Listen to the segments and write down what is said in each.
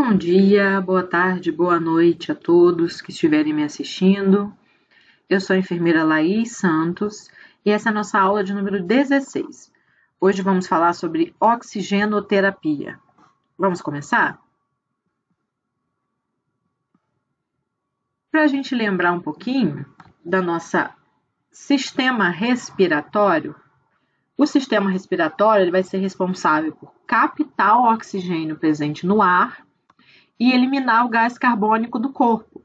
Bom dia, boa tarde, boa noite a todos que estiverem me assistindo. Eu sou a enfermeira Laís Santos e essa é a nossa aula de número 16. Hoje vamos falar sobre oxigenoterapia. Vamos começar? Para a gente lembrar um pouquinho do nosso sistema respiratório, o sistema respiratório ele vai ser responsável por captar o oxigênio presente no ar e eliminar o gás carbônico do corpo.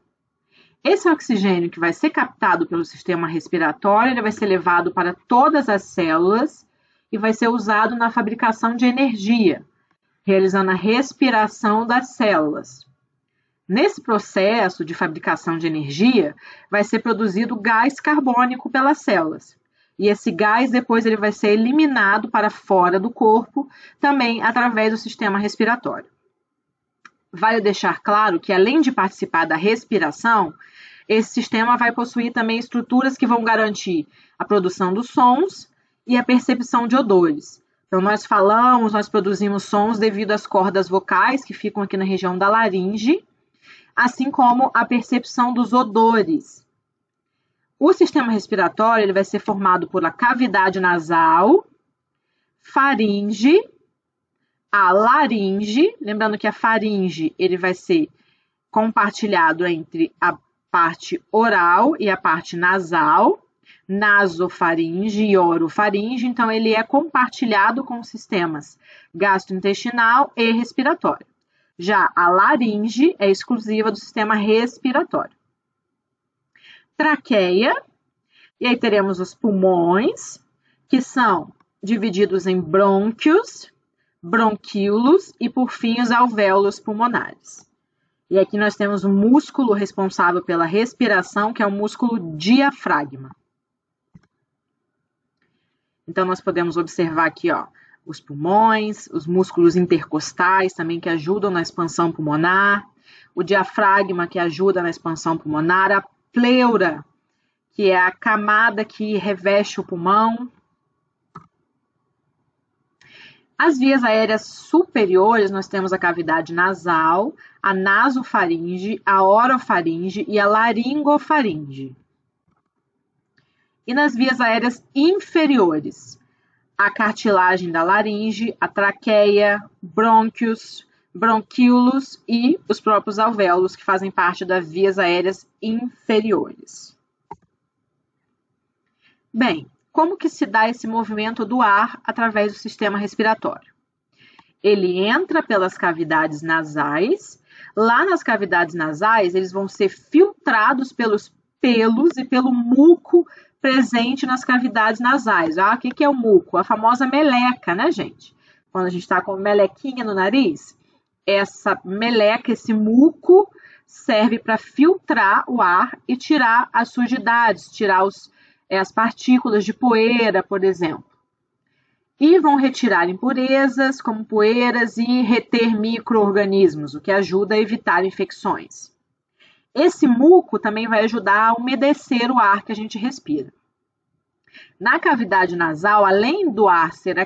Esse oxigênio que vai ser captado pelo sistema respiratório, ele vai ser levado para todas as células e vai ser usado na fabricação de energia, realizando a respiração das células. Nesse processo de fabricação de energia, vai ser produzido gás carbônico pelas células. E esse gás depois ele vai ser eliminado para fora do corpo, também através do sistema respiratório. Vale deixar claro que, além de participar da respiração, esse sistema vai possuir também estruturas que vão garantir a produção dos sons e a percepção de odores. Então, nós produzimos sons devido às cordas vocais que ficam aqui na região da laringe, assim como a percepção dos odores. O sistema respiratório ele vai ser formado pela cavidade nasal, faringe, a laringe, lembrando que a faringe ele vai ser compartilhado entre a parte oral e a parte nasal, nasofaringe e orofaringe, então ele é compartilhado com os sistemas gastrointestinal e respiratório. Já a laringe é exclusiva do sistema respiratório. Traqueia, e aí teremos os pulmões, que são divididos em brônquios, bronquíolos e, por fim, os alvéolos pulmonares. E aqui nós temos o músculo responsável pela respiração, que é o músculo diafragma. Então, nós podemos observar aqui, os pulmões, os músculos intercostais também que ajudam na expansão pulmonar, o diafragma que ajuda na expansão pulmonar, a pleura, que é a camada que reveste o pulmão. As vias aéreas superiores, nós temos a cavidade nasal, a nasofaringe, a orofaringe e a laringofaringe. E nas vias aéreas inferiores, a cartilagem da laringe, a traqueia, brônquios, bronquíolos e os próprios alvéolos, que fazem parte das vias aéreas inferiores. Bem, como que se dá esse movimento do ar através do sistema respiratório? Ele entra pelas cavidades nasais. Lá nas cavidades nasais, eles vão ser filtrados pelos pelos e pelo muco presente nas cavidades nasais. O que é o muco? A famosa meleca, né, gente? Quando a gente está com melequinha no nariz, essa meleca, esse muco, serve para filtrar o ar e tirar as sujidades, tirar as partículas de poeira, por exemplo. E vão retirar impurezas, como poeiras, e reter micro-organismos, o que ajuda a evitar infecções. Esse muco também vai ajudar a umedecer o ar que a gente respira. Na cavidade nasal, além do ar ser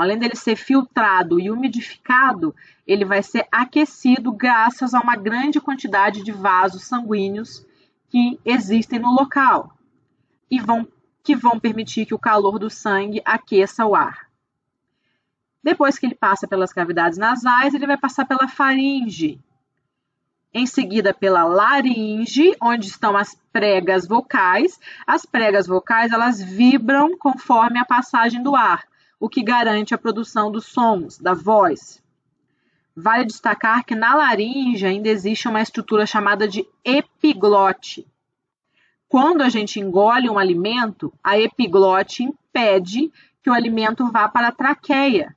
além dele ser filtrado e umidificado, ele vai ser aquecido graças a uma grande quantidade de vasos sanguíneos que existem no local e que vão permitir que o calor do sangue aqueça o ar. Depois que ele passa pelas cavidades nasais, ele vai passar pela faringe, em seguida pela laringe, onde estão as pregas vocais. As pregas vocais, elas vibram conforme a passagem do ar, o que garante a produção dos sons, da voz. Vale destacar que na laringe ainda existe uma estrutura chamada de epiglote. Quando a gente engole um alimento, a epiglote impede que o alimento vá para a traqueia,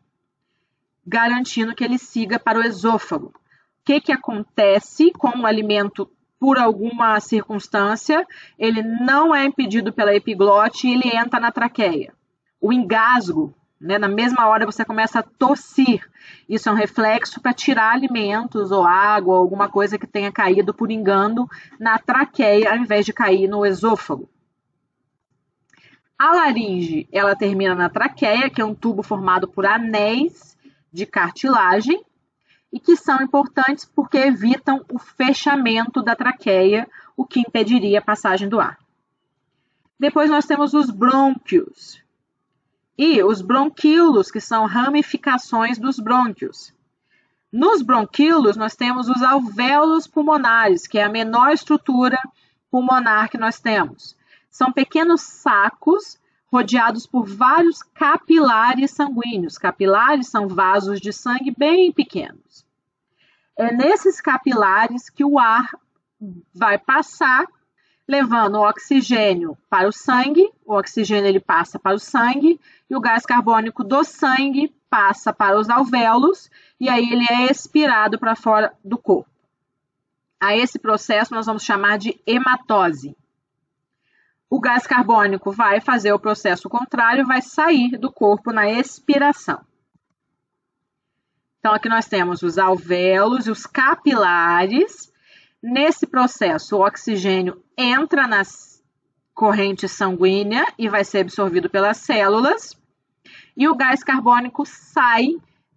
garantindo que ele siga para o esôfago. O que acontece com o alimento, por alguma circunstância, ele não é impedido pela epiglote e ele entra na traqueia. O engasgo, na mesma hora você começa a tossir. Isso é um reflexo para tirar alimentos ou água, ou alguma coisa que tenha caído por engano na traqueia, ao invés de cair no esôfago. A laringe, ela termina na traqueia, que é um tubo formado por anéis de cartilagem, e que são importantes porque evitam o fechamento da traqueia, o que impediria a passagem do ar. Depois nós temos os brônquios e os bronquíolos, que são ramificações dos brônquios. Nos bronquíolos nós temos os alvéolos pulmonares, que é a menor estrutura pulmonar que nós temos. São pequenos sacos rodeados por vários capilares sanguíneos. Capilares são vasos de sangue bem pequenos. É nesses capilares que o ar vai passar, levando o oxigênio para o sangue. O oxigênio ele passa para o sangue e o gás carbônico do sangue passa para os alvéolos e aí ele é expirado para fora do corpo. A esse processo nós vamos chamar de hematose. O gás carbônico vai fazer o processo contrário, vai sair do corpo na expiração. Então, aqui nós temos os alvéolos e os capilares. Nesse processo, o oxigênio entra na corrente sanguínea e vai ser absorvido pelas células. E o gás carbônico sai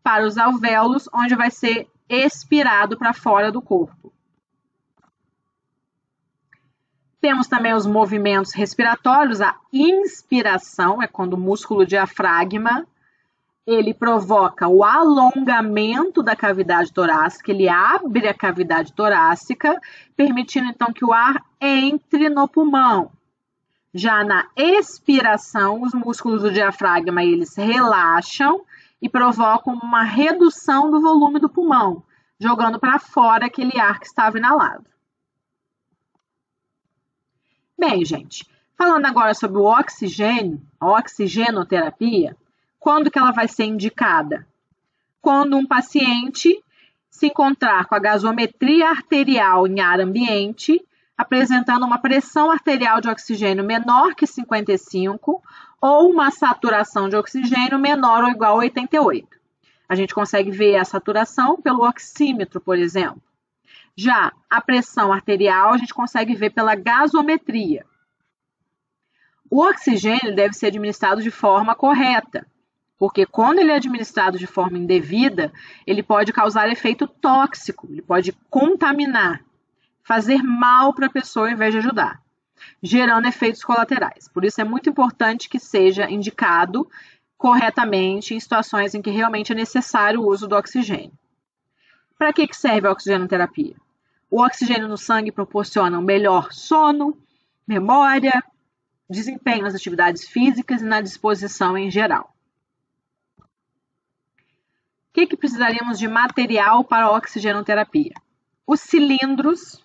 para os alvéolos, onde vai ser expirado para fora do corpo. Temos também os movimentos respiratórios. A inspiração é quando o músculo diafragma ele provoca o alongamento da cavidade torácica, ele abre a cavidade torácica, permitindo então que o ar entre no pulmão. Já na expiração, os músculos do diafragma eles relaxam e provocam uma redução do volume do pulmão, jogando para fora aquele ar que estava inalado. Bem, gente, falando agora sobre o oxigênio, a oxigenoterapia, quando que ela vai ser indicada? Quando um paciente se encontrar com a gasometria arterial em ar ambiente, apresentando uma pressão arterial de oxigênio menor que 55 ou uma saturação de oxigênio menor ou igual a 88. A gente consegue ver a saturação pelo oxímetro, por exemplo. Já a pressão arterial a gente consegue ver pela gasometria. O oxigênio deve ser administrado de forma correta, porque quando ele é administrado de forma indevida, ele pode causar efeito tóxico, ele pode contaminar, fazer mal para a pessoa em vez de ajudar, gerando efeitos colaterais. Por isso é muito importante que seja indicado corretamente em situações em que realmente é necessário o uso do oxigênio. Para que serve a oxigenoterapia? O oxigênio no sangue proporciona um melhor sono, memória, desempenho nas atividades físicas e na disposição em geral. O que precisaríamos de material para a oxigenoterapia? Os cilindros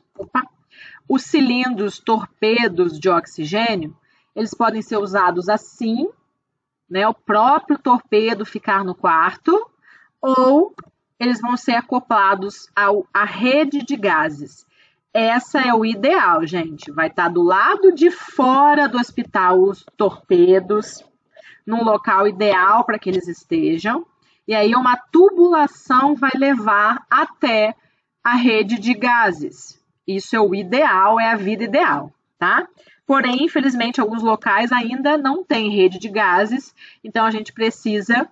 torpedos de oxigênio, eles podem ser usados assim, né, o próprio torpedo ficar no quarto, ou eles vão ser acoplados à rede de gases. Essa é o ideal, gente. Vai estar do lado de fora do hospital os torpedos, num local ideal para que eles estejam. E aí uma tubulação vai levar até a rede de gases. Isso é o ideal, é a vida ideal, tá? Porém, infelizmente, alguns locais ainda não têm rede de gases, então a gente precisa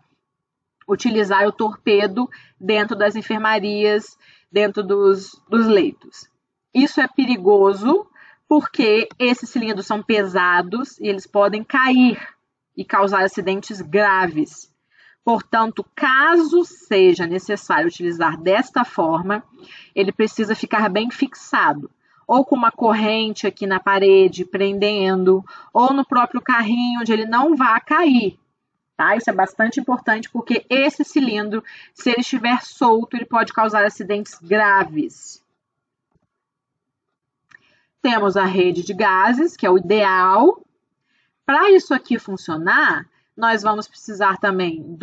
utilizar o torpedo dentro das enfermarias, dentro dos leitos. Isso é perigoso porque esses cilindros são pesados e eles podem cair e causar acidentes graves. Portanto, caso seja necessário utilizar desta forma, ele precisa ficar bem fixado, ou com uma corrente aqui na parede, prendendo, ou no próprio carrinho, onde ele não vai cair. Tá? Isso é bastante importante, porque esse cilindro, se ele estiver solto, ele pode causar acidentes graves. Temos a rede de gases, que é o ideal. Para isso aqui funcionar, nós vamos precisar também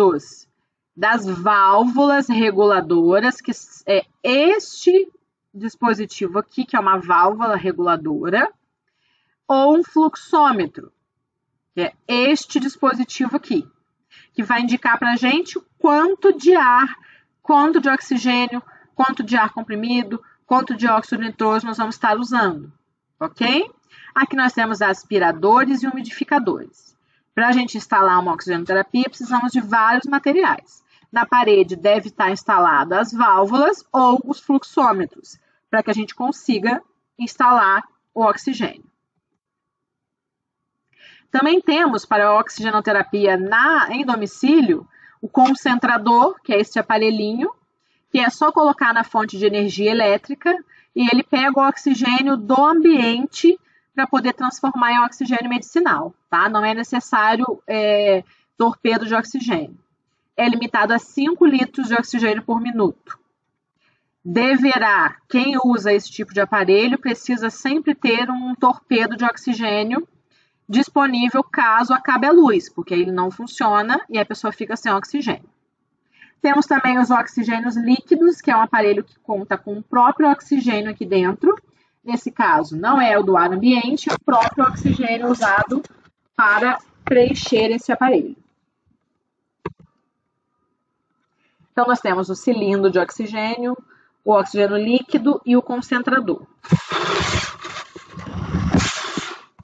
das válvulas reguladoras, que é este dispositivo aqui, que é uma válvula reguladora, ou um fluxômetro, que é este dispositivo aqui, que vai indicar para a gente o quanto de ar, quanto de oxigênio, quanto de ar comprimido, quanto de óxido nitroso nós vamos estar usando, ok? Aqui nós temos aspiradores e umidificadores. Para a gente instalar uma oxigenoterapia, precisamos de vários materiais. na parede deve estar instalada as válvulas ou os fluxômetros, para que a gente consiga instalar o oxigênio. Também temos para a oxigenoterapia em domicílio o concentrador, que é esse aparelhinho, que é só colocar na fonte de energia elétrica e ele pega o oxigênio do ambiente para poder transformar em oxigênio medicinal, tá? Não é necessário torpedo de oxigênio. É limitado a 5 litros de oxigênio por minuto. Quem usa esse tipo de aparelho precisa sempre ter um torpedo de oxigênio disponível caso acabe a luz, porque ele não funciona e a pessoa fica sem oxigênio. Temos também os oxigênios líquidos, que é um aparelho que conta com o próprio oxigênio aqui dentro. Nesse caso, não é o do ar ambiente, é o próprio oxigênio usado para preencher esse aparelho. Então, nós temos o cilindro de oxigênio, o oxigênio líquido e o concentrador.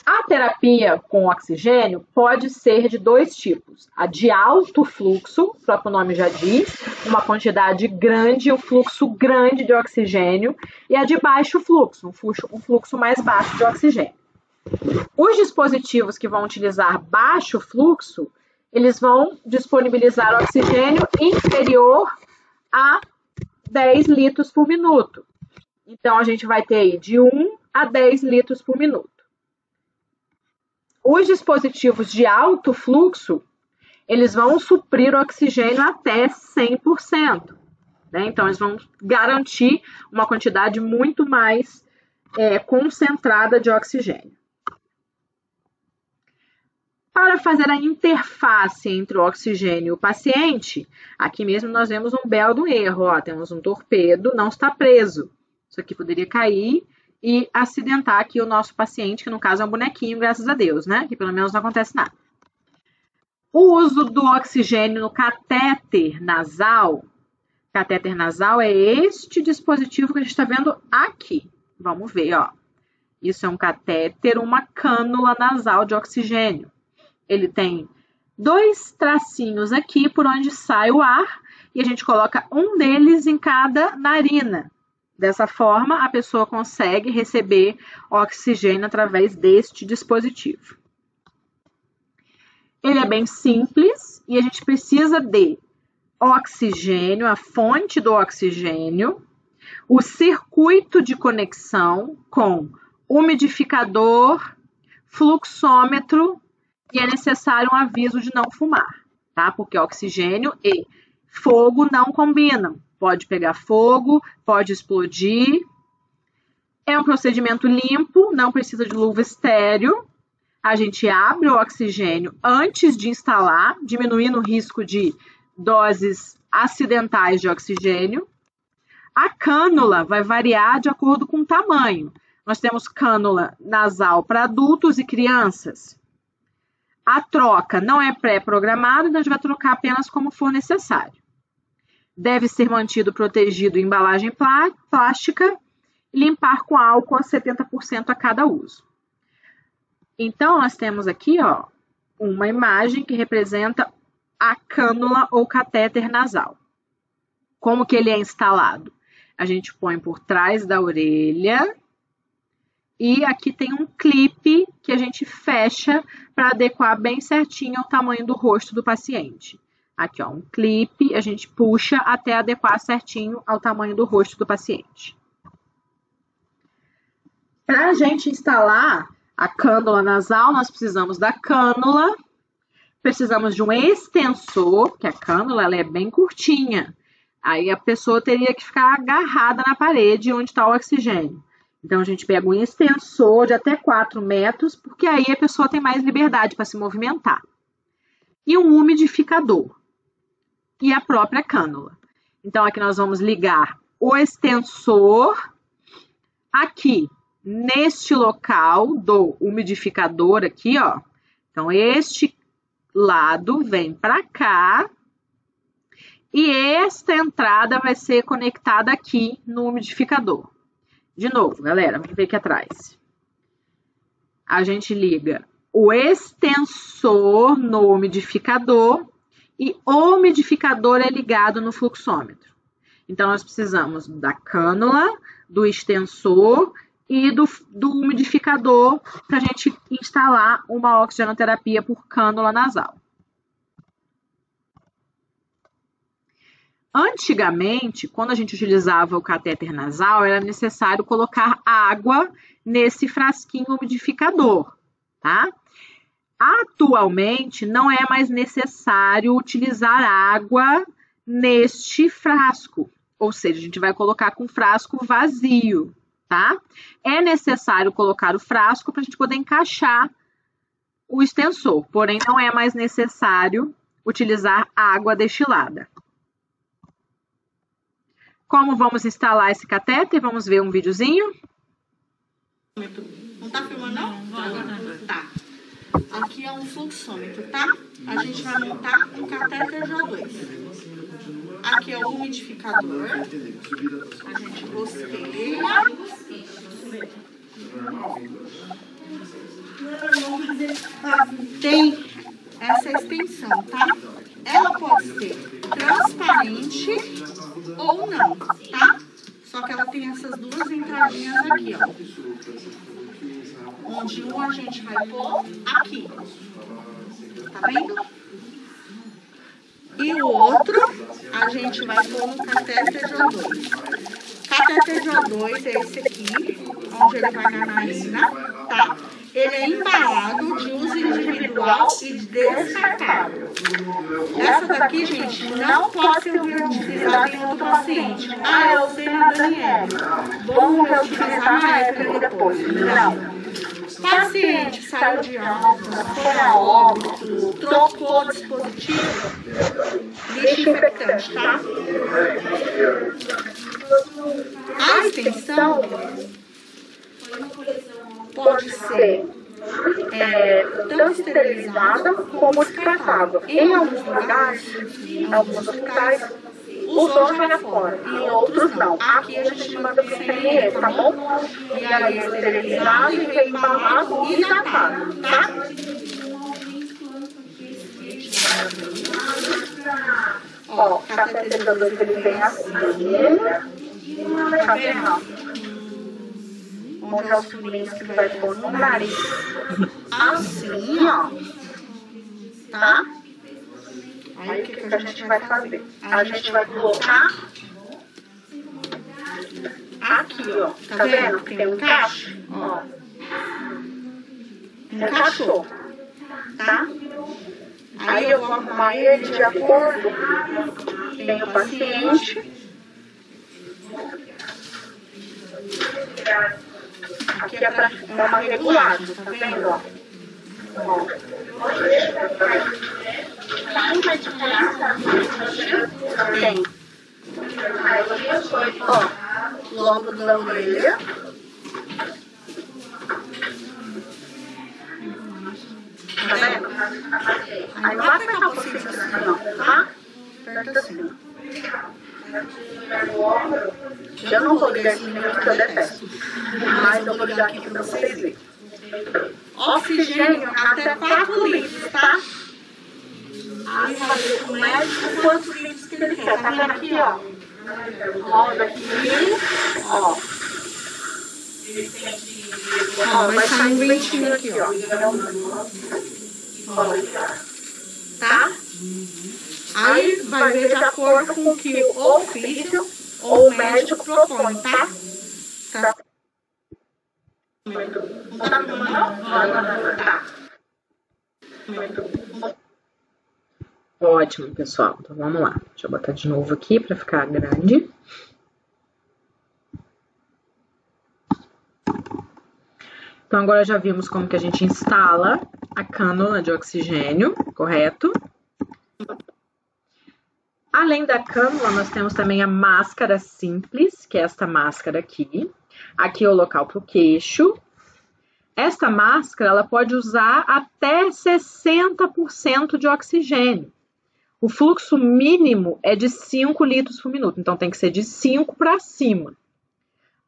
A terapia com oxigênio pode ser de 2 tipos. A de alto fluxo, o próprio nome já diz, uma quantidade grande, um fluxo grande de oxigênio, e a de baixo fluxo, um fluxo mais baixo de oxigênio. Os dispositivos que vão utilizar baixo fluxo, eles vão disponibilizar oxigênio inferior a 10 litros por minuto. Então, a gente vai ter aí de 1 a 10 litros por minuto. Os dispositivos de alto fluxo, eles vão suprir oxigênio até 100%. Né? Então, eles vão garantir uma quantidade muito mais concentrada de oxigênio. Para fazer a interface entre o oxigênio e o paciente, aqui mesmo nós vemos um belo erro. Ó, temos um torpedo, não está preso. Isso aqui poderia cair e acidentar aqui o nosso paciente, que no caso é um bonequinho, graças a Deus, né? Que pelo menos não acontece nada. O uso do oxigênio no catéter nasal. Catéter nasal é este dispositivo que a gente está vendo aqui. Vamos ver, ó. Isso é um catéter, uma cânula nasal de oxigênio. Ele tem 2 tracinhos aqui por onde sai o ar e a gente coloca um deles em cada narina. Dessa forma, a pessoa consegue receber oxigênio através deste dispositivo. Ele é bem simples e a gente precisa de oxigênio, a fonte do oxigênio, o circuito de conexão com umidificador, fluxômetro e é necessário um aviso de não fumar, tá? Porque oxigênio e fogo não combinam. Pode pegar fogo, pode explodir. É um procedimento limpo, não precisa de luva estéreo. A gente abre o oxigênio antes de instalar, diminuindo o risco de doses acidentais de oxigênio. A cânula vai variar de acordo com o tamanho. Nós temos cânula nasal para adultos e crianças. A troca não é pré-programada, então a gente vai trocar apenas como for necessário. Deve ser mantido protegido em embalagem plástica e limpar com álcool a 70% a cada uso. Então, nós temos aqui, ó, uma imagem que representa a cânula ou catéter nasal. Como que ele é instalado? A gente põe por trás da orelha e aqui tem um clipe que a gente fecha para adequar bem certinho ao tamanho do rosto do paciente. Aqui, ó, um clipe, a gente puxa até adequar certinho ao tamanho do rosto do paciente. Para a gente instalar a cânula nasal, nós precisamos da cânula, precisamos de um extensor, que a cânula ela é bem curtinha. Aí a pessoa teria que ficar agarrada na parede onde está o oxigênio. Então, a gente pega um extensor de até 4 metros, porque aí a pessoa tem mais liberdade para se movimentar. E um umidificador. E a própria cânula. Então, aqui nós vamos ligar o extensor aqui, neste local do umidificador aqui, ó. Então, este lado vem para cá e esta entrada vai ser conectada aqui no umidificador. De novo, galera, vamos ver aqui atrás. A gente liga o extensor no umidificador e o umidificador é ligado no fluxômetro. Então, nós precisamos da cânula, do extensor e do umidificador para a gente instalar uma oxigenoterapia por cânula nasal. Antigamente, quando a gente utilizava o catéter nasal, era necessário colocar água nesse frasquinho umidificador, tá? Atualmente, não é mais necessário utilizar água neste frasco, ou seja, a gente vai colocar com o frasco vazio, tá? É necessário colocar o frasco para a gente poder encaixar o extensor, porém não é mais necessário utilizar água destilada. Como vamos instalar esse catéter? Vamos ver um videozinho? Não tá filmando, não? Tá. Aqui é um fluxômetro, tá? A gente vai montar um catéter J2. Aqui é o umidificador. A gente rosteia. Tem essa extensão, tá? Ela pode ser transparente ou não, tá? Só que ela tem essas duas entradinhas aqui, ó. Onde um a gente vai pôr aqui. Tá vendo? E o outro a gente vai pôr no catéter J2. Catéter J2 é esse aqui, onde ele vai na narina, tá? Ele é embalado de uso individual e descartável. Essa daqui, gente, não pode ser utilizada em outro paciente. Ah, eu usei na Daniela. Vamos reutilizar na Evelyn depois. Não. Paciente saiu de alta, foi a óbito, trocou o dispositivo, lixo infectante, tá? A extensão pode ser tão esterilizada como descartável. Em alguns lugares, em alguns hospitais, usou já fora, em outros não. Aqui a gente manda para o CNE, tá bom? E aí é esterilizado e reembalado e datado, tá? Ó, o cateterizador que ele vem assim, tá vendo? Onde é os furinhos que vai pôr no nariz. Assim, ó. Tá? Aí o que a gente vai fazer? A gente vai colocar aqui, ó. Tá vendo? Tem um encaixe, ó. Encaixou. Tá? Aí eu vou arrumar ele de acordo com o paciente. Aqui é para dar uma regulagem, tá vendo? Ó. Tem. Ó, logo da orelha. Tá vendo? Aí não vai apertar o paciente assim, não, tá? Aperta assim. Eu não vou ligar esse menino porque eu detesto. Mas eu vou ligar aqui pra vocês verem. Oxigênio até 4 litros, tá? Aí vai ver com o médico quantos litros que ele quer. Tá vendo aqui, ó? Roda aqui, ó. Ó, vai sair um ventinho aqui, ó. Tá? Aí vai ver de acordo com o que o ofício ou o médico propõe, tá? Tá. Ótimo, pessoal. Então vamos lá. Deixa eu botar de novo aqui para ficar grande. Então agora já vimos como que a gente instala a cânula de oxigênio, correto? Além da cânula, nós temos também a máscara simples, que é esta máscara aqui. Aqui é o local para o queixo. Esta máscara, ela pode usar até 60% de oxigênio. O fluxo mínimo é de 5 litros por minuto, então tem que ser de 5 para cima.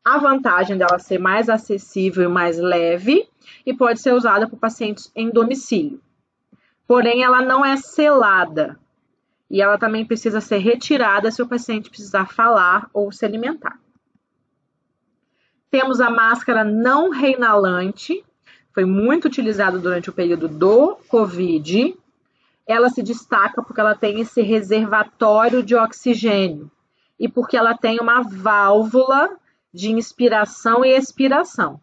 A vantagem dela ser mais acessível e mais leve e pode ser usada por pacientes em domicílio. Porém, ela não é selada. E ela também precisa ser retirada se o paciente precisar falar ou se alimentar. Temos a máscara não reinalante, foi muito utilizada durante o período do COVID. Ela se destaca porque ela tem esse reservatório de oxigênio e porque ela tem uma válvula de inspiração e expiração.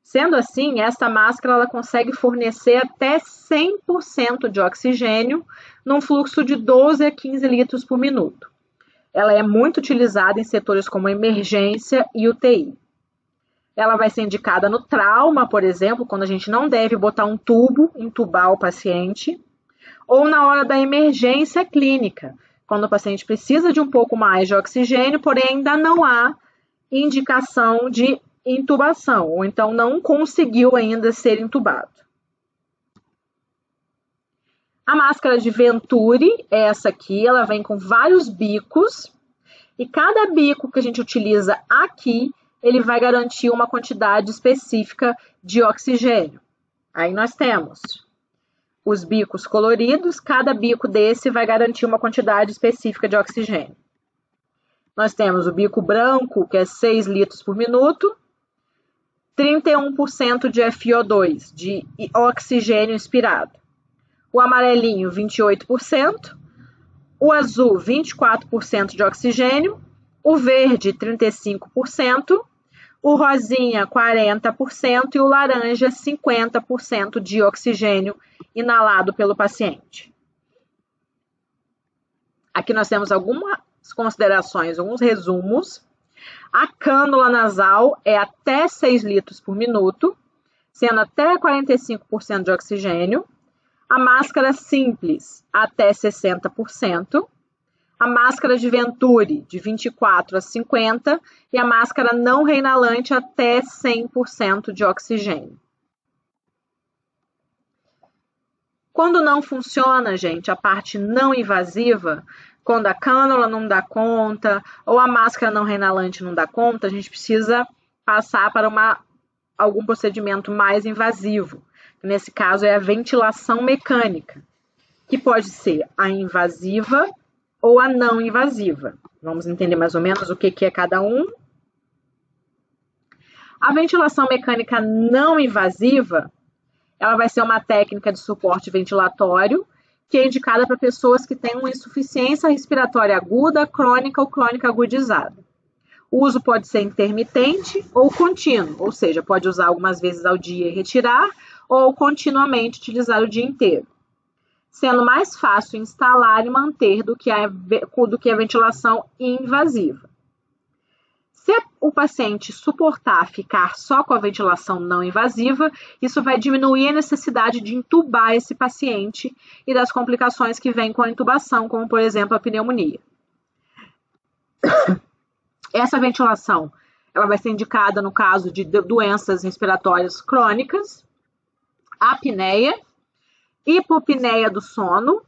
Sendo assim, esta máscara ela consegue fornecer até 100% de oxigênio num fluxo de 12 a 15 litros por minuto. Ela é muito utilizada em setores como emergência e UTI. Ela vai ser indicada no trauma, por exemplo, quando a gente não deve botar um tubo, entubar o paciente, ou na hora da emergência clínica, quando o paciente precisa de um pouco mais de oxigênio, porém ainda não há indicação de intubação, ou então não conseguiu ainda ser intubado. A máscara de Venturi é essa aqui, ela vem com vários bicos, e cada bico que a gente utiliza aqui, ele vai garantir uma quantidade específica de oxigênio. Aí nós temos os bicos coloridos, cada bico desse vai garantir uma quantidade específica de oxigênio. Nós temos o bico branco, que é 6 litros por minuto, 31% de FiO2, de oxigênio inspirado. O amarelinho, 28%, o azul, 24% de oxigênio, o verde, 35%, o rosinha, 40% e o laranja, 50% de oxigênio inalado pelo paciente. Aqui nós temos algumas considerações, alguns resumos. A cânula nasal é até 6 litros por minuto, sendo até 45% de oxigênio. A máscara simples, até 60%. A máscara de Venturi, de 24 a 50%. E a máscara não reinalante, até 100% de oxigênio. Quando não funciona, gente, a parte não invasiva, quando a cânula não dá conta, ou a máscara não reinalante não dá conta, a gente precisa passar para algum procedimento mais invasivo. Nesse caso é a ventilação mecânica, que pode ser a invasiva ou a não invasiva. Vamos entender mais ou menos o que é cada um. A ventilação mecânica não invasiva, ela vai ser uma técnica de suporte ventilatório, que é indicada para pessoas que têm uma insuficiência respiratória aguda, crônica ou crônica agudizada. O uso pode ser intermitente ou contínuo, ou seja, pode usar algumas vezes ao dia e retirar, ou continuamente utilizar o dia inteiro, sendo mais fácil instalar e manter do que a ventilação invasiva. Se o paciente suportar ficar só com a ventilação não invasiva, isso vai diminuir a necessidade de intubar esse paciente e das complicações que vêm com a intubação, como, por exemplo, a pneumonia. Essa ventilação ela vai ser indicada no caso de doenças respiratórias crônicas, apneia, hipopneia do sono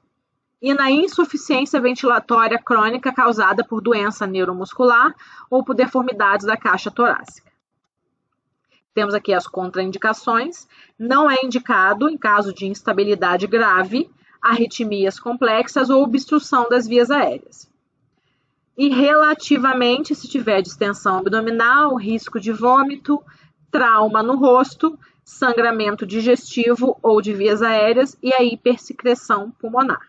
e na insuficiência ventilatória crônica causada por doença neuromuscular ou por deformidades da caixa torácica. Temos aqui as contraindicações. Não é indicado em caso de instabilidade grave, arritmias complexas ou obstrução das vias aéreas. E relativamente, se tiver distensão abdominal, risco de vômito, trauma no rosto, sangramento digestivo ou de vias aéreas e a hipersecreção pulmonar.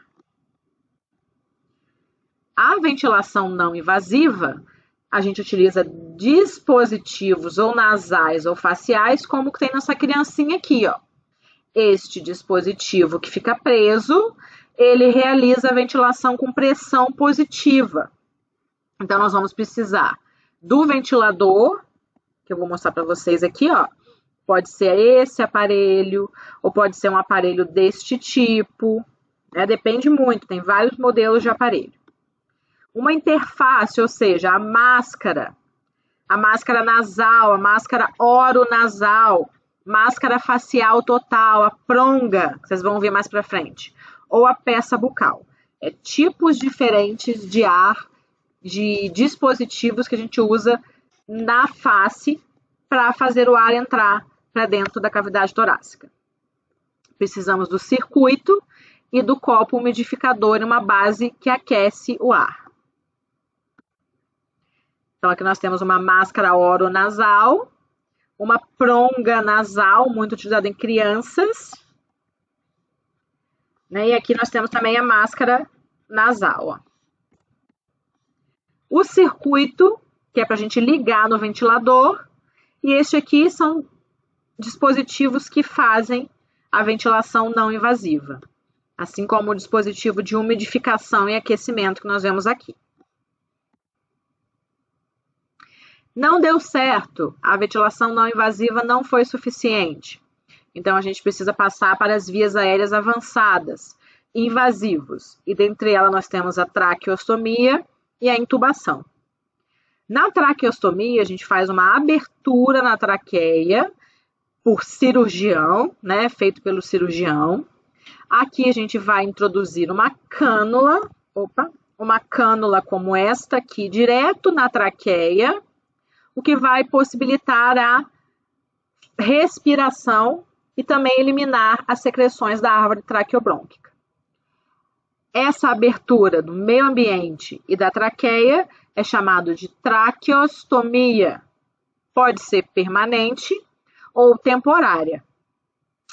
A ventilação não invasiva, a gente utiliza dispositivos ou nasais ou faciais, como que tem nessa criancinha aqui, ó. Este dispositivo que fica preso, ele realiza a ventilação com pressão positiva. Então, nós vamos precisar do ventilador, que eu vou mostrar para vocês aqui, ó. Pode ser esse aparelho, ou pode ser um aparelho deste tipo, né? Depende muito, tem vários modelos de aparelho. Uma interface, ou seja, a máscara nasal, a máscara oronasal, máscara facial total, a pronga, que vocês vão ver mais para frente, ou a peça bucal. É tipos diferentes de ar, de dispositivos que a gente usa na face para fazer o ar entrar para dentro da cavidade torácica. Precisamos do circuito e do copo umidificador em uma base que aquece o ar. Então, aqui nós temos uma máscara oronasal, uma pronga nasal, muito utilizada em crianças. E aqui nós temos também a máscara nasal. Ó. O circuito, que é para a gente ligar no ventilador, e este aqui são dispositivos que fazem a ventilação não invasiva, assim como o dispositivo de umidificação e aquecimento que nós vemos aqui. Não deu certo, a ventilação não invasiva não foi suficiente. Então, a gente precisa passar para as vias aéreas avançadas, invasivos. E dentre elas nós temos a traqueostomia e a intubação. Na traqueostomia, a gente faz uma abertura na traqueia por cirurgião, feito pelo cirurgião. Aqui a gente vai introduzir uma cânula, uma cânula como esta aqui, direto na traqueia, o que vai possibilitar a respiração e também eliminar as secreções da árvore traqueobrônquica. Essa abertura do meio ambiente e da traqueia é chamado de traqueostomia. Pode ser permanente ou temporária.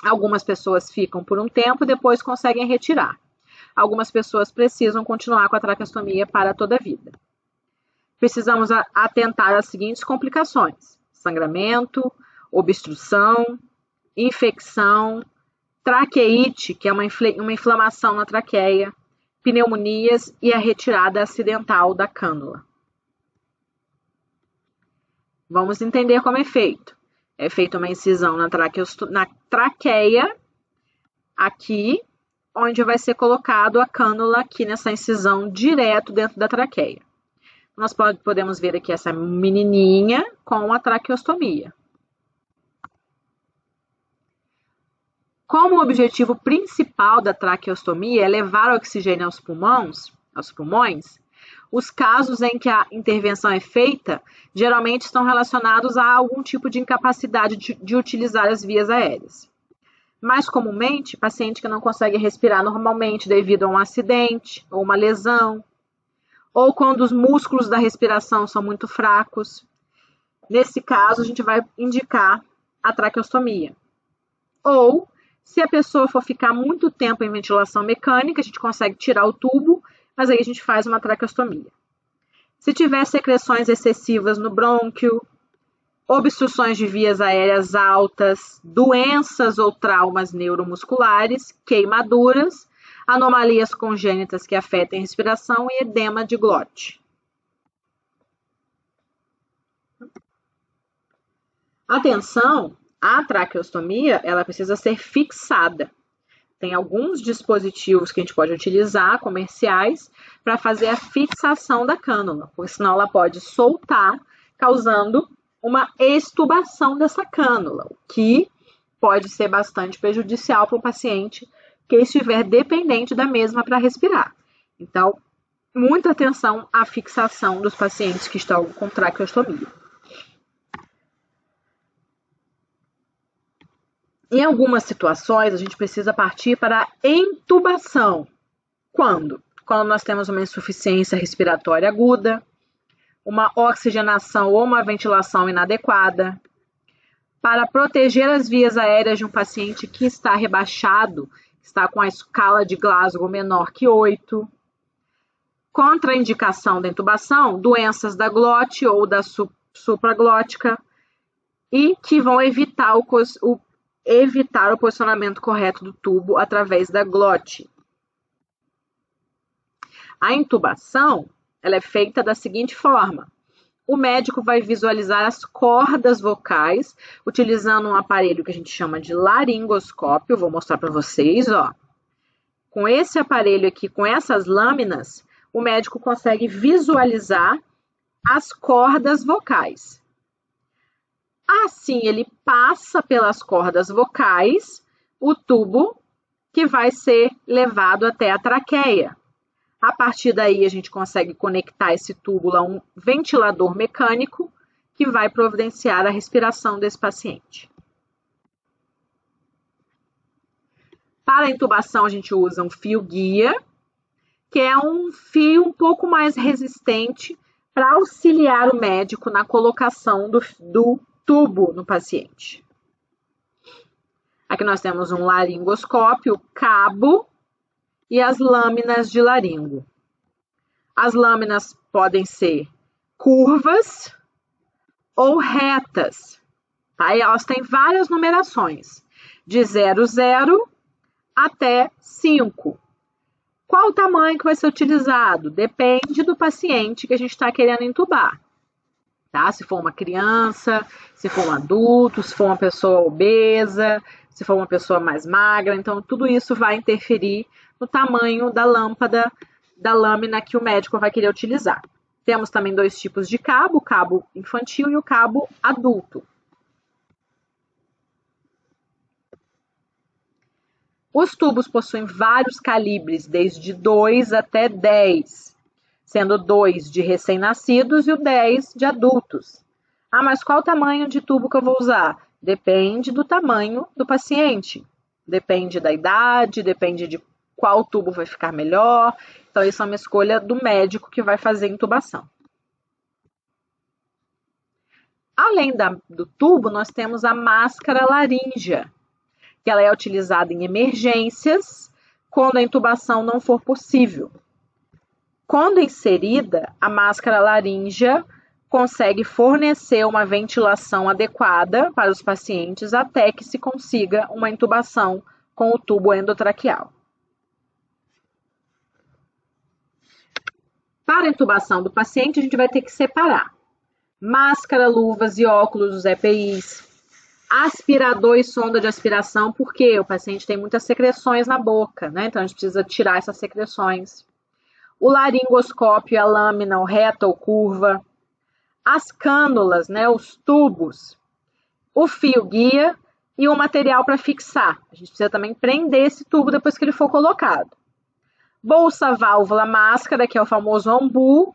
Algumas pessoas ficam por um tempo e depois conseguem retirar. Algumas pessoas precisam continuar com a traqueostomia para toda a vida. Precisamos atentar às seguintes complicações: sangramento, obstrução, infecção, traqueite, que é uma inflamação na traqueia, pneumonias e a retirada acidental da cânula. Vamos entender como é feito. É feita uma incisão na traqueia, aqui, onde vai ser colocado a cânula aqui nessa incisão direto dentro da traqueia. Nós podemos ver aqui essa menininha com a traqueostomia. Como o objetivo principal da traqueostomia é levar oxigênio aos pulmões, os casos em que a intervenção é feita geralmente estão relacionados a algum tipo de incapacidade de utilizar as vias aéreas. Mais comumente, paciente que não consegue respirar normalmente devido a um acidente ou uma lesão, ou quando os músculos da respiração são muito fracos. Nesse caso, a gente vai indicar a traqueostomia. Ou, se a pessoa for ficar muito tempo em ventilação mecânica, a gente consegue tirar o tubo, mas aí a gente faz uma traqueostomia. Se tiver secreções excessivas no brônquio, obstruções de vias aéreas altas, doenças ou traumas neuromusculares, queimaduras, anomalias congênitas que afetem a respiração e edema de glote. Atenção, a traqueostomia ela precisa ser fixada. Tem alguns dispositivos que a gente pode utilizar, comerciais, para fazer a fixação da cânula, porque senão ela pode soltar, causando uma extubação dessa cânula, o que pode ser bastante prejudicial para o paciente que estiver dependente da mesma para respirar. Então, muita atenção à fixação dos pacientes que estão com traqueostomia. Em algumas situações, a gente precisa partir para a intubação. Quando? Quando nós temos uma insuficiência respiratória aguda, uma oxigenação ou uma ventilação inadequada, para proteger as vias aéreas de um paciente que está rebaixado, está com a escala de Glasgow menor que 8. Contraindicação da intubação, doenças da glote ou da supraglótica, e que vão evitar o posicionamento correto do tubo através da glote. A intubação ela é feita da seguinte forma: o médico vai visualizar as cordas vocais utilizando um aparelho que a gente chama de laringoscópio. Eu vou mostrar para vocês, ó. Com esse aparelho aqui, com essas lâminas, o médico consegue visualizar as cordas vocais. Assim, ele passa pelas cordas vocais o tubo que vai ser levado até a traqueia. A partir daí, a gente consegue conectar esse túbulo a um ventilador mecânico que vai providenciar a respiração desse paciente. Para a intubação, a gente usa um fio guia, que é um fio um pouco mais resistente para auxiliar o médico na colocação do tubo no paciente. Aqui nós temos um laringoscópio, cabo e as lâminas de laringo. As lâminas podem ser curvas ou retas, tá? E elas têm várias numerações, de 00 até 5. Qual o tamanho que vai ser utilizado? Depende do paciente que a gente está querendo entubar. Tá? Se for uma criança, se for um adulto, se for uma pessoa obesa, se for uma pessoa mais magra. Então, tudo isso vai interferir no tamanho da lâmpada, da lâmina que o médico vai querer utilizar. Temos também 2 tipos de cabo, o cabo infantil e o cabo adulto. Os tubos possuem vários calibres, desde 2 até 10, sendo 2 de recém-nascidos e o 10 de adultos. Ah, mas qual o tamanho de tubo que eu vou usar? Depende do tamanho do paciente. Depende da idade, depende de qual tubo vai ficar melhor. Então, isso é uma escolha do médico que vai fazer a intubação. Além do tubo, nós temos a máscara laríngea, que ela é utilizada em emergências, quando a intubação não for possível. Quando inserida, a máscara laríngea consegue fornecer uma ventilação adequada para os pacientes até que se consiga uma intubação com o tubo endotraqueal. Para a intubação do paciente, a gente vai ter que separar máscara, luvas e óculos dos EPIs, aspirador e sonda de aspiração, porque o paciente tem muitas secreções na boca, né? Então a gente precisa tirar essas secreções. O laringoscópio, a lâmina, ou reta ou curva, as cânulas, né? Os tubos, o fio guia e o material para fixar. A gente precisa também prender esse tubo depois que ele for colocado. Bolsa, válvula, máscara, que é o famoso ambu.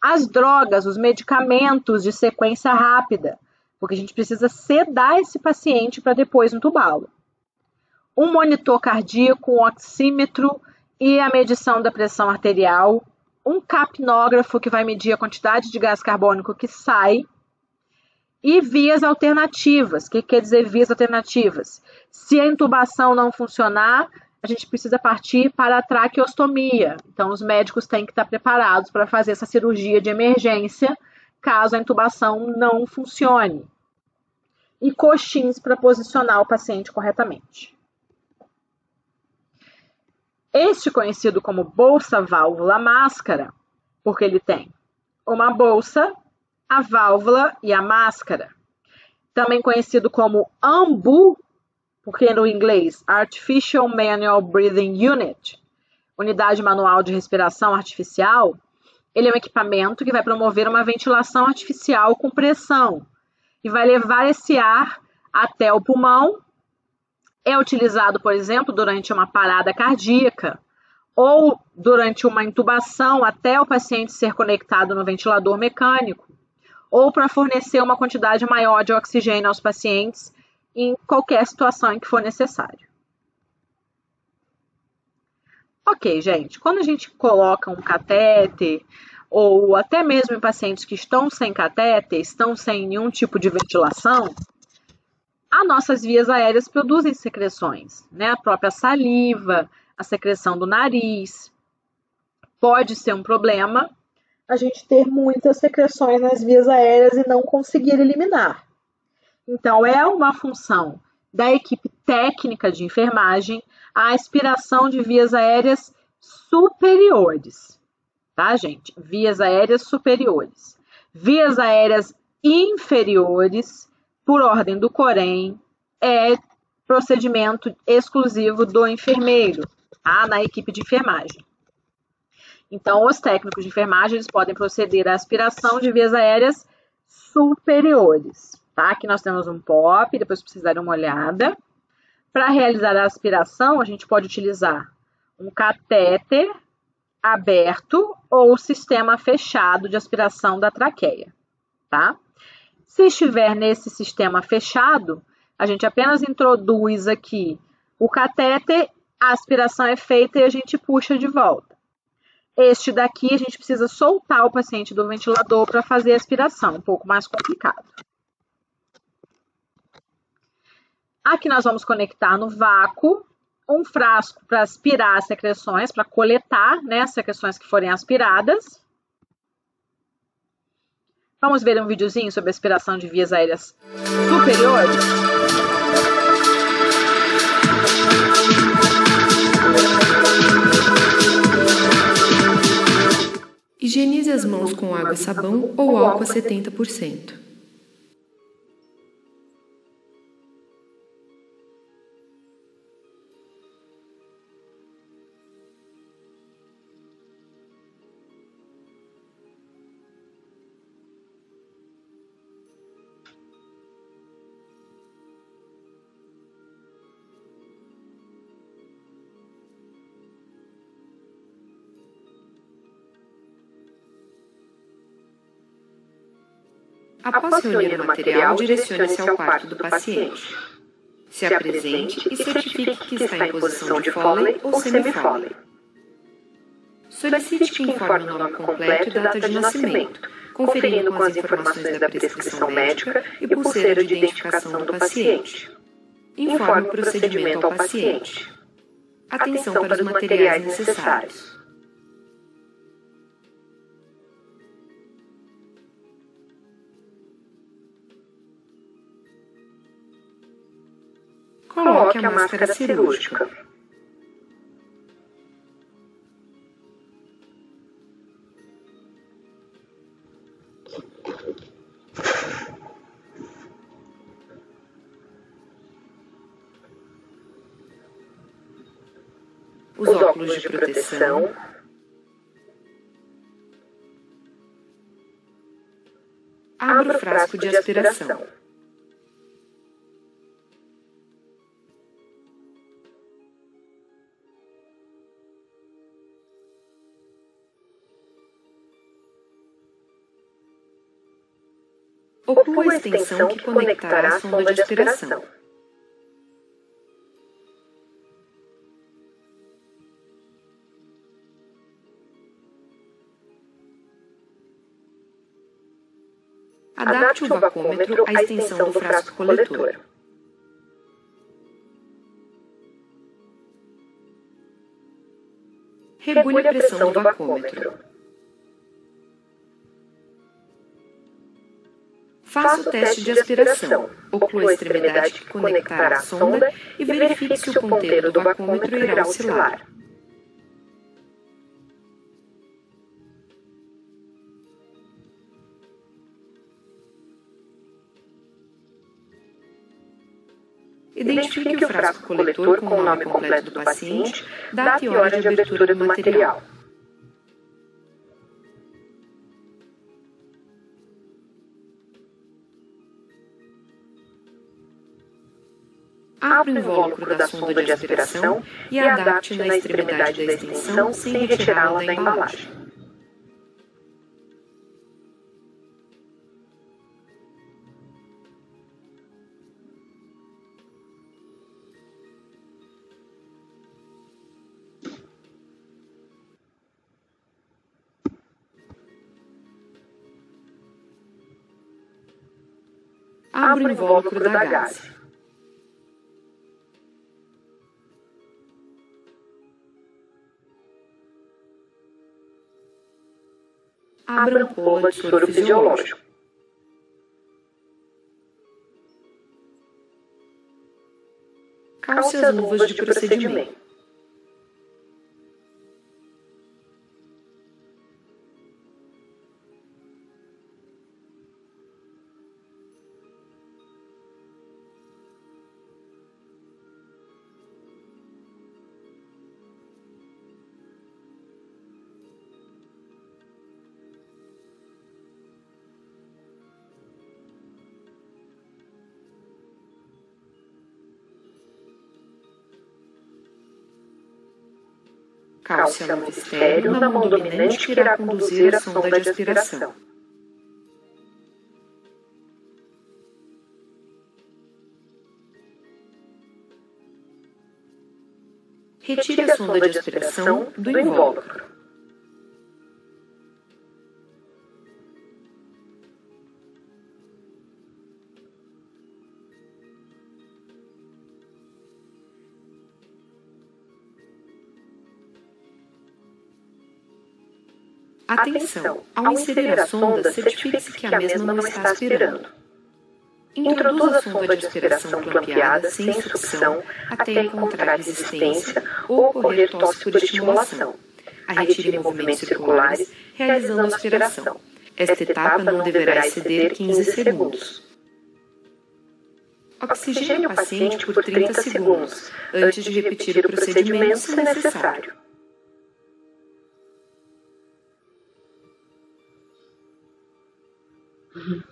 As drogas, os medicamentos de sequência rápida, porque a gente precisa sedar esse paciente para depois entubá-lo. Um monitor cardíaco, um oxímetro e a medição da pressão arterial. Um capnógrafo, que vai medir a quantidade de gás carbônico que sai. E vias alternativas. O que quer dizer vias alternativas? Se a intubação não funcionar, a gente precisa partir para a traqueostomia. Então, os médicos têm que estar preparados para fazer essa cirurgia de emergência, caso a intubação não funcione. E coxins para posicionar o paciente corretamente. Este conhecido como bolsa, válvula, máscara, porque ele tem uma bolsa, a válvula e a máscara. Também conhecido como AMBU, porque no inglês, Artificial Manual Breathing Unit, unidade manual de respiração artificial, ele é um equipamento que vai promover uma ventilação artificial com pressão e vai levar esse ar até o pulmão. É utilizado, por exemplo, durante uma parada cardíaca ou durante uma intubação até o paciente ser conectado no ventilador mecânico, ou para fornecer uma quantidade maior de oxigênio aos pacientes em qualquer situação em que for necessário. Ok, gente, quando a gente coloca um catéter, ou até mesmo em pacientes que estão sem catéter, estão sem nenhum tipo de ventilação, as nossas vias aéreas produzem secreções, né? A própria saliva, a secreção do nariz. Pode ser um problema a gente ter muitas secreções nas vias aéreas e não conseguir eliminar. Então, é uma função da equipe técnica de enfermagem a aspiração de vias aéreas superiores, tá, gente? Vias aéreas superiores. Vias aéreas inferiores, por ordem do Corém, é procedimento exclusivo do enfermeiro, tá? Na equipe de enfermagem. Então, os técnicos de enfermagem eles podem proceder à aspiração de vias aéreas superiores. Tá? Aqui nós temos um POP, depois vocês darem uma olhada. Para realizar a aspiração, a gente pode utilizar um catéter aberto ou sistema fechado de aspiração da traqueia. Tá? Se estiver nesse sistema fechado, a gente apenas introduz aqui O catéter, a aspiração é feita e a gente puxa de volta. Este daqui, a gente precisa soltar o paciente do ventilador para fazer a aspiração, um pouco mais complicado. Aqui nós vamos conectar no vácuo um frasco para aspirar as secreções, para coletar, né, as secreções que forem aspiradas. Vamos ver um videozinho sobre aspiração de vias aéreas superiores? Higienize as mãos com água e sabão ou álcool a 70%. Após reunir o material, direcione-se ao quarto do paciente. Se apresente e certifique que está em posição de Foley ou semi-Foley. Solicite que informe o nome completo e data de nascimento, conferindo com as informações da prescrição médica e pulseira de identificação do paciente. Informe o procedimento ao paciente. Atenção para os materiais necessários. Coloque a máscara cirúrgica. Os óculos de proteção. Abra o frasco de aspiração. Oclua a extensão que conectará a sonda de aspiração. Adapte o vacômetro à extensão do frasco coletor. Regule a pressão do vacômetro. Faça o teste de aspiração. Oclua a extremidade que conectará a sonda e verifique se o ponteiro do vacômetro irá oscilar. Identifique o frasco coletor com o nome completo do paciente, data e hora de abertura do material. Abra o invólucro da sonda de aspiração e adapte na extremidade da extensão sem retirá-la da embalagem. Abra o invólucro da gaze. Abra a ampola de soro fisiológico. Calce as luvas de procedimento. Calce a luva estéril na mão dominante que irá conduzir a sonda de aspiração. Retire a sonda de aspiração do invólucro. Atenção! Ao inserir a sonda, certifique-se que a mesma não está aspirando. Introduza a sonda de aspiração clampeada sem sucção até encontrar resistência ou ocorrer tosse por estimulação. A retire em movimentos circulares, realizando a aspiração. Esta etapa não deverá exceder 15 segundos. Oxigene o paciente por 30 segundos, antes de repetir o procedimento se necessário.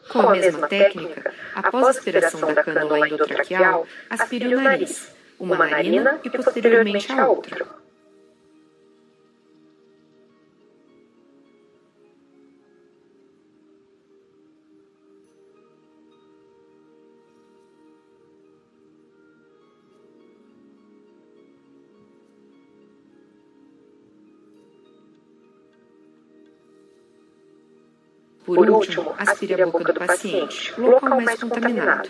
Com a mesma técnica, após a aspiração da cânula endotraqueal, aspire o nariz, uma narina e posteriormente a outra. Por último, aspire a boca do paciente, o local mais contaminado.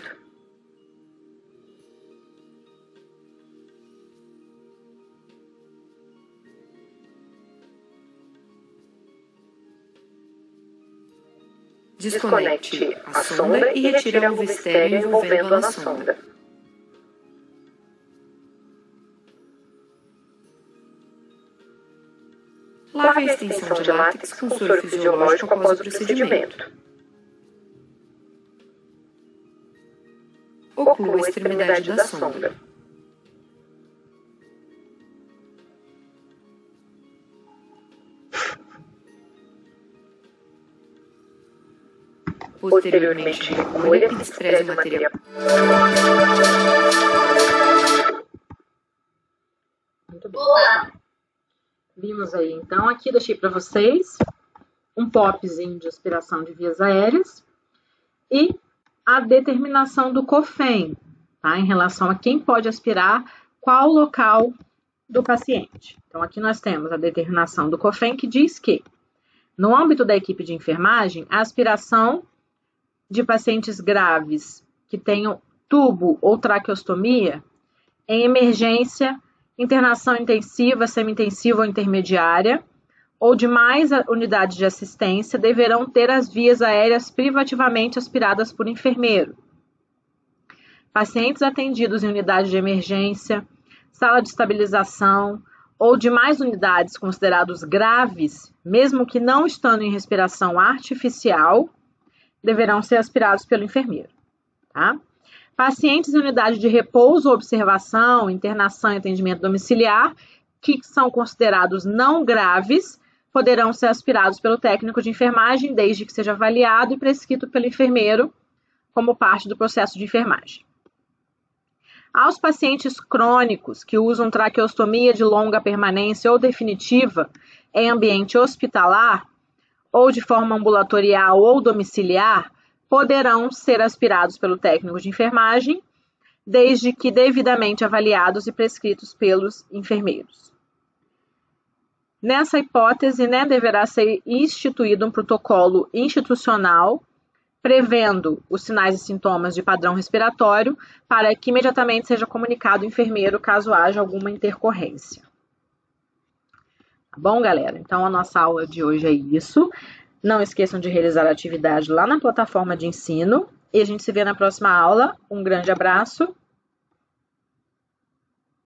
Desconecte a sonda e retire a luva estéril envolvendo-a na sonda. Lave a extensão de látex com soro fisiológico após o procedimento. Oclua a extremidade da sonda. Posteriormente, recolha e despreze o material. Muito bem. Olá! Vimos aí, então, aqui deixei para vocês um popzinho de aspiração de vias aéreas e a determinação do COFEN, tá? Em relação a quem pode aspirar, qual local do paciente. Então, aqui nós temos a determinação do COFEN que diz que, no âmbito da equipe de enfermagem, a aspiração de pacientes graves que tenham tubo ou traqueostomia em emergência, internação intensiva, semi-intensiva ou intermediária, ou demais unidades de assistência, deverão ter as vias aéreas privativamente aspiradas por enfermeiro. Pacientes atendidos em unidade de emergência, sala de estabilização ou demais unidades considerados graves, mesmo que não estando em respiração artificial, deverão ser aspirados pelo enfermeiro, tá? Pacientes em unidade de repouso, observação, internação e atendimento domiciliar, que são considerados não graves, poderão ser aspirados pelo técnico de enfermagem, desde que seja avaliado e prescrito pelo enfermeiro, como parte do processo de enfermagem. Aos pacientes crônicos que usam traqueostomia de longa permanência ou definitiva em ambiente hospitalar, ou de forma ambulatorial ou domiciliar, poderão ser aspirados pelo técnico de enfermagem, desde que devidamente avaliados e prescritos pelos enfermeiros. Nessa hipótese, deverá ser instituído um protocolo institucional prevendo os sinais e sintomas de padrão respiratório para que imediatamente seja comunicado ao enfermeiro caso haja alguma intercorrência. Tá bom, galera? Então, a nossa aula de hoje é isso. Não esqueçam de realizar a atividade lá na plataforma de ensino. E a gente se vê na próxima aula. Um grande abraço